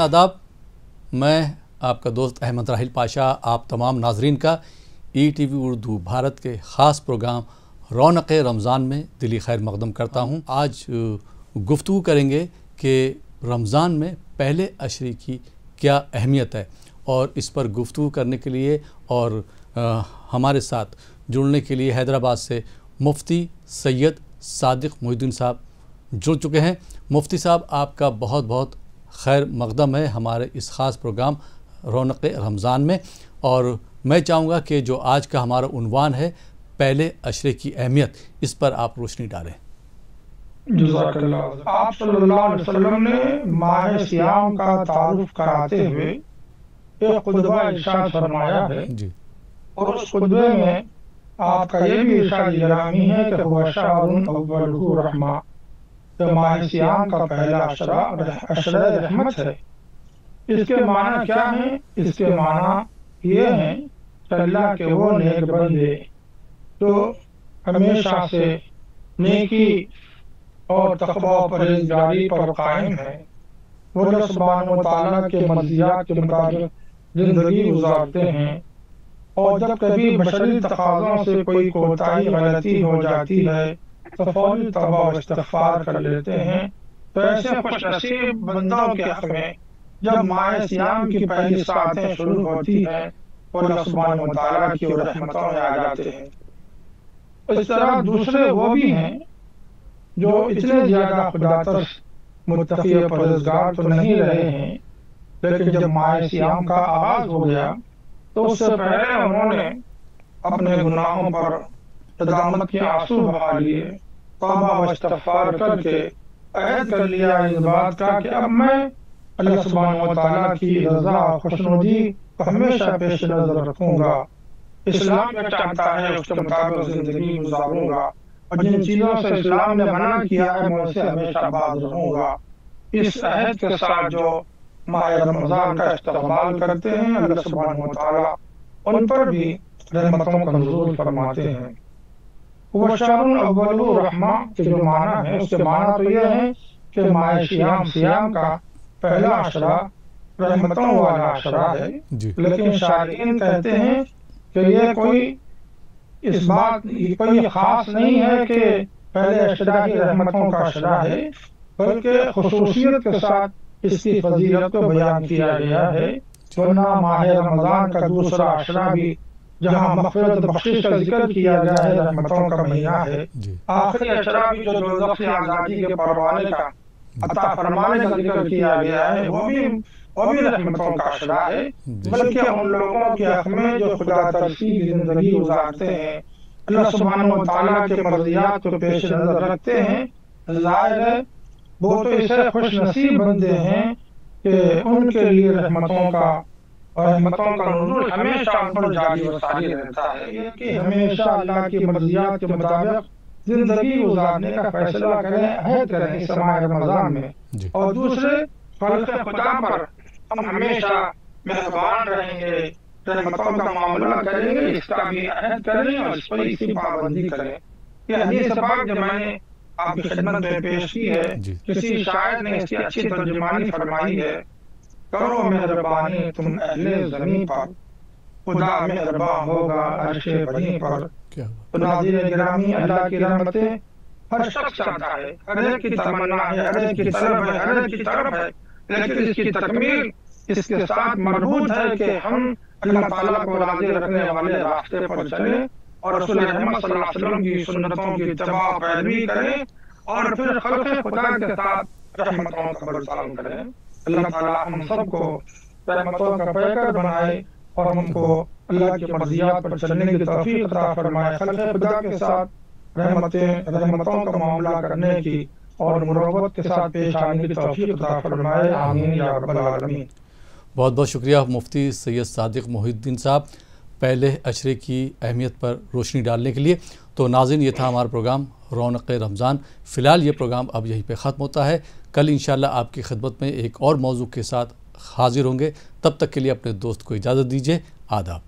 आदाब। मैं आपका दोस्त अहमद राहिल पाशा आप तमाम नाजरीन का ETV उर्दू भारत के ख़ास प्रोग्राम रौनक़ रमज़ान में दिली खैर मक़दम करता हूँ। आज गुफ्तगू करेंगे कि रमज़ान में पहले अशरे की क्या अहमियत है, और इस पर गुफ्तगू करने के लिए और हमारे साथ जुड़ने के लिए हैदराबाद से मुफ्ती सैयद सादिक मोहिउद्दीन साहब जुड़ चुके हैं। मुफ्ती साहब, आपका बहुत बहुत खैर मक़दम है हमारे इस ख़ास प्रोग्राम रौनक़ रमज़ान में। और मैं चाहूँगा कि जो आज का हमारा उन्वान है पहले अशरे की अहमियत, इस पर आप रोशनी डालें। जज़ाकल्लाह। आप सल्लल्लाहु अलैहि वसल्लम ने माह सियाम का तारुफ कराते हुए एक खुतबा इरशाद फरमाया है जी। और उस खुतबे में आपका ये भी इरशाद गिरामी है कि हुवा शहरुन अव्वलुहु रहमा, तो माह सियाम का पहला अशरा अशरा रहमत है। इसके माना क्या है? इसके माना ये है कि अल्लाह के वो नेक बंदे जो हमेशा से नेकी और तक़वा और परहेज़गारी पर कायम है, वो अल्लाह सुब्हानहू व तआला के मर्ज़ियात के मुताबिक ज़िंदगी गुजारते हैं। और जब कभी बशरी तकाज़ों से कोई कोताही गलती हो जाती है तो फौरी तौबा व इस्तिग़फ़ार कर लेते हैं। तो ऐसे खुशनसीब बंदों के हक़ में जब माह सियाम की पहली सातें शुरू होती हैं वो अल्लाह सुब्हानहू व तआला की रहमतों में आ जाते हैं। इस तरह दूसरे वो भी हैं जो इतने ज़्यादा खुदातर्स मुत्तक़ी परहेज़गार तो नहीं रहे हैं, लेकिन जब माह सियाम का आगाज़ हो गया तो उससे पहले उन्होंने अपने गुनाहों पर नदामत के आंसू बहा लिए, तौबा व इस्तिग़फ़ार करके अहद कर लिया इस बात का कि अब मैं अल्लाह सुब्हानहू व तआला की रज़ा और खुशनुदी को हमेशा पेश नज़र रखूँगा। इस्लाम में चाहता है उसके मुताबिक ज़िंदगी गुजारूँगा और जिन चीज़ों से इस्लाम ने मना किया है मैं उनसे हमेशा बाज रहूँगा। इस अहद के साथ जो माह रमज़ान का इस्तक़बाल करते हैं, अल्लाह सुब्हानहू व तआला उन पर भी रहमतों का नुज़ूल फरमाते हैं। हुवा शहरुन अव्वलुहु रहमा के जो माना है उसके माना तो यह है कि माह सियाम का पहला अशरा रहमतों वाला अशरा है, लेकिन शारिईन कहते हैं कि ये कोई इस बात कोई ख़ास नहीं है कि पहले अशरा ही रहमतों का अशरा है, बल्कि खुसूसियत के साथ इसकी फजीलत को बयान किया गया है। वरना माह रमज़ान का दूसरा अशरा भी जहाँ मग़फ़िरत बख्शिश का जिक्र किया गया है, रहमतों का महीना है। आखिरी अशरा भी जो दोज़ख से आज़ादी के परवाने का अता फरमाने का जिक्र किया गया है, वो भी रहमतों का अशरा है। बल्कि उन लोगों के हक़ में जो खुदा तरसी की ज़िंदगी गुजारते हैं, अल्लाह सुब्हानहू व तआला के मर्ज़ियात को पेश नज़र रखते हैं, ज़ाहिर है वो तो ऐसे खुश नसीब बंदे हैं कि उनके लिए रहमतों का नुज़ूल हमेशा उन पर जारी व सारी रहता है। ये कि हमेशा अल्लाह की मर्ज़ियात के मुताबिक ज़िंदगी गुजारने का फैसला करें, अहद करें इस माह रमज़ान में, और दूसरे खल्क़ खुदा पर हम हमेशा मेहरबान रहेंगे, रहमतों का मामला करेंगे, इसका भी अहद करें और इस पर इसकी पाबंदी करें। ये हदीस पाक जो मैंने आपकी खिदमत में पेश की है, किसी शायर ने इसकी अच्छी तर्जुमानी फरमाई है। करो मेहरबानी तुम अहले ज़मीं पर, खुदा मेहरबान होगा अर्शे बनी पर। तो नाज़रीन गिरामी, अल्लाह की रहमतें हर शख्स चाहता है, हर एक की तमन्ना है, हर एक की तलब है, हर एक की तरफ है, लेकिन इसकी तकमील इसके साथ मरबूत है कि हम अल्लाह ताला को राज़ी रखने वाले रास्ते पर चलें और रसूल रहमत सल्लल्लाहु अलैहि वसल्लम की सुन्नतों की इत्तिबा पैरवी करें और फिर खल्क़ खुदा के साथ रहमतों का बर्ताव करें। अल्लाह ताला हम सबको रहमतों का पैकर बनाए और हमको अल्लाह की मर्ज़ियात पर चलने की तौफ़ीक़ अता फरमाए, खल्क़ खुदा के साथ रहमतों का मामला करने की और मुरव्वत के साथ पेश आने की तौफ़ीक़ अता फरमाए। आमीन या रब्बल आलमीन। बहुत बहुत शुक्रिया मुफ्ती सैयद सादिक मोहिउद्दीन साहब पहले अशरे की अहमियत पर रोशनी डालने के लिए। तो नाज़रीन, ये था हमारा प्रोग्राम रौनक़ रमज़ान। फ़िलहाल ये प्रोग्राम अब यहीं पे ख़त्म होता है। कल इंशाअल्लाह आपकी खिदमत में एक और मौजू के साथ हाज़िर होंगे। तब तक के लिए अपने दोस्त को इजाज़त दीजिए। आदाब।